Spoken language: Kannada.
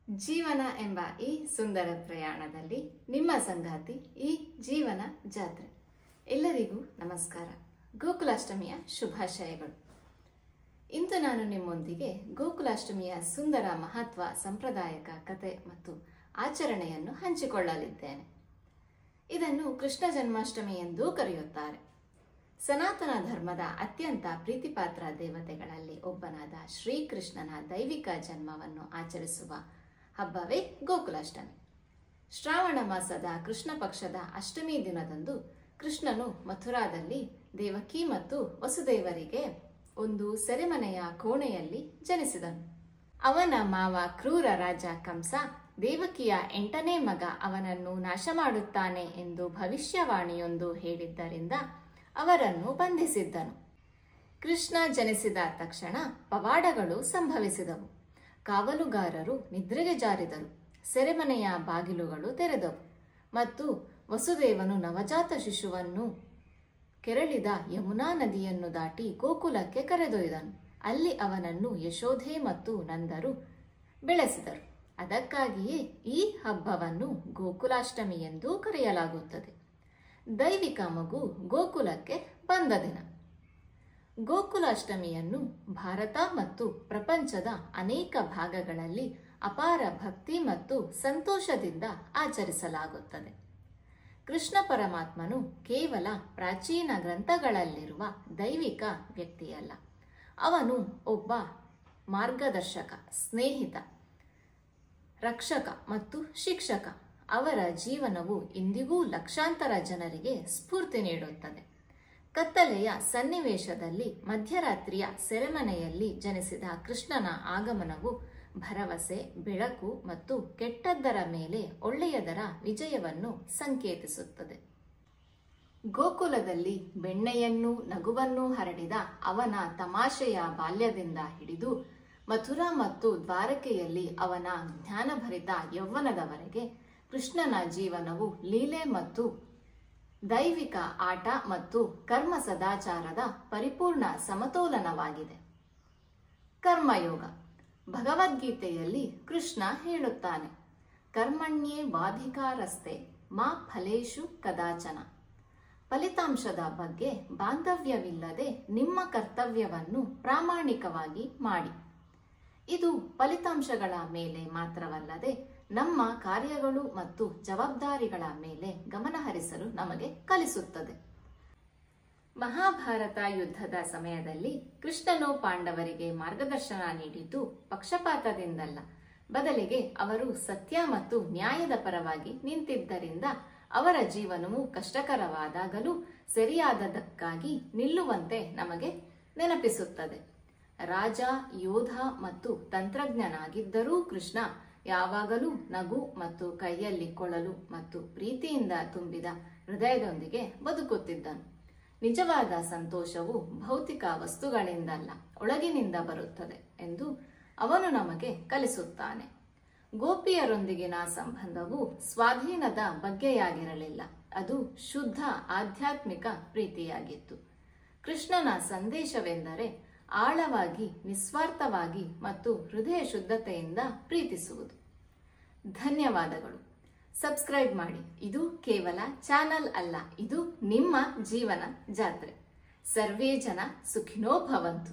ಜೀವನ ಎಂಬ ಈ ಸುಂದರ ಪ್ರಯಾಣದಲ್ಲಿ ನಿಮ್ಮ ಸಂಗಾತಿ ಈ ಜೀವನ ಜಾತ್ರೆ. ಎಲ್ಲರಿಗೂ ನಮಸ್ಕಾರ. ಗೋಕುಲಾಷ್ಟಮಿಯ ಶುಭಾಶಯಗಳು. ಇಂದು ನಾನು ನಿಮ್ಮೊಂದಿಗೆ ಗೋಕುಲಾಷ್ಟಮಿಯ ಸುಂದರ ಮಹತ್ವ, ಸಾಂಪ್ರದಾಯಿಕ ಕಥೆ ಮತ್ತು ಆಚರಣೆಯನ್ನು ಹಂಚಿಕೊಳ್ಳಲಿದ್ದೇನೆ. ಇದನ್ನು ಕೃಷ್ಣ ಜನ್ಮಾಷ್ಟಮಿ ಎಂದೂ ಕರೆಯುತ್ತಾರೆ. ಸನಾತನ ಧರ್ಮದ ಅತ್ಯಂತ ಪ್ರೀತಿಪಾತ್ರ ದೇವತೆಗಳಲ್ಲಿ ಒಬ್ಬನಾದ ಶ್ರೀಕೃಷ್ಣನ ದೈವಿಕ ಜನ್ಮವನ್ನು ಆಚರಿಸುವ ಹಬ್ಬವೇ ಗೋಕುಲಾಷ್ಟಮಿ. ಶ್ರಾವಣ ಮಾಸದ ಕೃಷ್ಣ ಪಕ್ಷದ ಅಷ್ಟಮಿ ದಿನದಂದು ಕೃಷ್ಣನು ಮಥುರಾದಲ್ಲಿ ದೇವಕಿ ಮತ್ತು ವಸುದೇವರಿಗೆ ಒಂದು ಸೆರೆಮನೆಯ ಕೋಣೆಯಲ್ಲಿ ಜನಿಸಿದನು. ಅವನ ಮಾವ ಕ್ರೂರ ರಾಜ ಕಂಸ ದೇವಕಿಯ 8ನೇ ಮಗ ಅವನನ್ನು ನಾಶ ಮಾಡುತ್ತಾನೆ ಎಂದು ಭವಿಷ್ಯವಾಣಿಯೊಂದು ಹೇಳಿದ್ದರಿಂದ ಅವರನ್ನು ಬಂಧಿಸಿದ್ದನು. ಕೃಷ್ಣ ಜನಿಸಿದ ತಕ್ಷಣ ಪವಾಡಗಳು ಸಂಭವಿಸಿದವು. ಕಾವಲುಗಾರರು ನಿದ್ರೆಗೆ ಜಾರಿದರು. ಸೆರೆಮನೆಯ ಬಾಗಿಲುಗಳು ತೆರೆದವು ಮತ್ತು ವಸುದೇವನು ನವಜಾತ ಶಿಶುವನ್ನು ಕೆರಳಿದ ಯಮುನಾ ನದಿಯನ್ನು ದಾಟಿ ಗೋಕುಲಕ್ಕೆ ಕರೆದೊಯ್ದನು. ಅಲ್ಲಿ ಅವನನ್ನು ಯಶೋಧೆ ಮತ್ತು ನಂದರು ಬೆಳೆಸಿದರು. ಅದಕ್ಕಾಗಿಯೇ ಈ ಹಬ್ಬವನ್ನು ಗೋಕುಲಾಷ್ಟಮಿ ಎಂದು ಕರೆಯಲಾಗುತ್ತದೆ. ದೈವಿಕ ಮಗು ಗೋಕುಲಕ್ಕೆ ಬಂದ ದಿನ. ಗೋಕುಲಾಷ್ಟಮಿಯನ್ನು ಭಾರತ ಮತ್ತು ಪ್ರಪಂಚದ ಅನೇಕ ಭಾಗಗಳಲ್ಲಿ ಅಪಾರ ಭಕ್ತಿ ಮತ್ತು ಸಂತೋಷದಿಂದ ಆಚರಿಸಲಾಗುತ್ತದೆ. ಕೃಷ್ಣ ಪರಮಾತ್ಮನು ಕೇವಲ ಪ್ರಾಚೀನ ಗ್ರಂಥಗಳಲ್ಲಿರುವ ದೈವಿಕ ವ್ಯಕ್ತಿಯಲ್ಲ. ಅವನು ಒಬ್ಬ ಮಾರ್ಗದರ್ಶಕ, ಸ್ನೇಹಿತ, ರಕ್ಷಕ ಮತ್ತು ಶಿಕ್ಷಕ. ಅವರ ಜೀವನವು ಇಂದಿಗೂ ಲಕ್ಷಾಂತರ ಜನರಿಗೆ ಸ್ಫೂರ್ತಿ ನೀಡುತ್ತದೆ. ಕತ್ತಲೆಯ ಸನ್ನಿವೇಶದಲ್ಲಿ ಮಧ್ಯರಾತ್ರಿಯ ಸೆರೆಮನೆಯಲ್ಲಿ ಜನಿಸಿದ ಕೃಷ್ಣನ ಆಗಮನವು ಭರವಸೆ, ಬೆಳಕು ಮತ್ತು ಕೆಟ್ಟದ್ದರ ಮೇಲೆ ಒಳ್ಳೆಯದರ ವಿಜಯವನ್ನು ಸಂಕೇತಿಸುತ್ತದೆ. ಗೋಕುಲದಲ್ಲಿ ಬೆಣ್ಣೆಯನ್ನೂ ನಗುವನ್ನೂ ಹರಡಿದ ಅವನ ತಮಾಷೆಯ ಬಾಲ್ಯದಿಂದ ಹಿಡಿದು ಮಥುರಾ ಮತ್ತು ದ್ವಾರಕೆಯಲ್ಲಿ ಅವನ ಜ್ಞಾನಭರಿತ ಯೌವನದವರೆಗೆ ಕೃಷ್ಣನ ಜೀವನವು ಲೀಲೆ ಮತ್ತು ದೈವಿಕ ಆಟ ಮತ್ತು ಕರ್ಮ ಸದಾಚಾರದ ಪರಿಪೂರ್ಣ ಸಮತೋಲನವಾಗಿದೆ. ಕರ್ಮಯೋಗ. ಭಗವದ್ಗೀತೆಯಲ್ಲಿ ಕೃಷ್ಣ ಹೇಳುತ್ತಾನೆ, ಕರ್ಮಣ್ಯೇ ವಾಧಿಕಾರಸ್ತೆ ಮಾ ಫಲೇಶು ಕದಾಚನ. ಫಲಿತಾಂಶದ ಬಗ್ಗೆ ಬಾಂಧವ್ಯವಿಲ್ಲದೆ ನಿಮ್ಮ ಕರ್ತವ್ಯವನ್ನು ಪ್ರಾಮಾಣಿಕವಾಗಿ ಮಾಡಿ. ಇದು ಫಲಿತಾಂಶಗಳ ಮೇಲೆ ಮಾತ್ರವಲ್ಲದೆ ನಮ್ಮ ಕಾರ್ಯಗಳು ಮತ್ತು ಜವಾಬ್ದಾರಿಗಳ ಮೇಲೆ ಗಮನಹರಿಸಲು ನಮಗೆ ಕಲಿಸುತ್ತದೆ. ಮಹಾಭಾರತ ಯುದ್ಧದ ಸಮಯದಲ್ಲಿ ಕೃಷ್ಣನು ಪಾಂಡವರಿಗೆ ಮಾರ್ಗದರ್ಶನ ನೀಡಿದ್ದು ಪಕ್ಷಪಾತದಿಂದಲ್ಲ, ಬದಲಿಗೆ ಅವರು ಸತ್ಯ ಮತ್ತು ನ್ಯಾಯದ ಪರವಾಗಿ ನಿಂತಿದ್ದರಿಂದ ಅವರ ಜೀವನವು ಕಷ್ಟಕರವಾದಾಗಲೂ ಸರಿಯಾದದಕ್ಕಾಗಿ ನಿಲ್ಲುವಂತೆ ನಮಗೆ ನೆನಪಿಸುತ್ತದೆ. ರಾಜ, ಯೋಧ ಮತ್ತು ತಂತ್ರಜ್ಞನಾಗಿದ್ದರೂ ಕೃಷ್ಣ ಯಾವಾಗಲೂ ನಗು ಮತ್ತು ಕೈಯಲ್ಲಿ ಕೊಳಲು ಮತ್ತು ಪ್ರೀತಿಯಿಂದ ತುಂಬಿದ ಹೃದಯದೊಂದಿಗೆ ಬದುಕುತ್ತಿದ್ದನು. ನಿಜವಾದ ಸಂತೋಷವು ಭೌತಿಕ ವಸ್ತುಗಳಿಂದಲ್ಲ, ಒಳಗಿನಿಂದ ಬರುತ್ತದೆ ಎಂದು ಅವನು ನಮಗೆ ಕಲಿಸುತ್ತಾನೆ. ಗೋಪಿಯರೊಂದಿಗಿನ ಸಂಬಂಧವು ಸ್ವಾಧೀನದ ಬಗ್ಗೆಯಾಗಿರಲಿಲ್ಲ, ಅದು ಶುದ್ಧ ಆಧ್ಯಾತ್ಮಿಕ ಪ್ರೀತಿಯಾಗಿತ್ತು. ಕೃಷ್ಣನ ಸಂದೇಶವೆಂದರೆ ಆಳವಾಗಿ, ನಿಸ್ವಾರ್ಥವಾಗಿ ಮತ್ತು ಹೃದಯ ಶುದ್ಧತೆಯಿಂದ ಪ್ರೀತಿಸುವುದು. ಧನ್ಯವಾದಗಳು. ಸಬ್ಸ್ಕ್ರೈಬ್ ಮಾಡಿ. ಇದು ಕೇವಲ ಚಾನಲ್ ಅಲ್ಲ, ಇದು ನಿಮ್ಮ ಜೀವನ ಜಾತ್ರೆ. ಸರ್ವೇ ಜನ ಸುಖಿನೋ ಭವಂತು.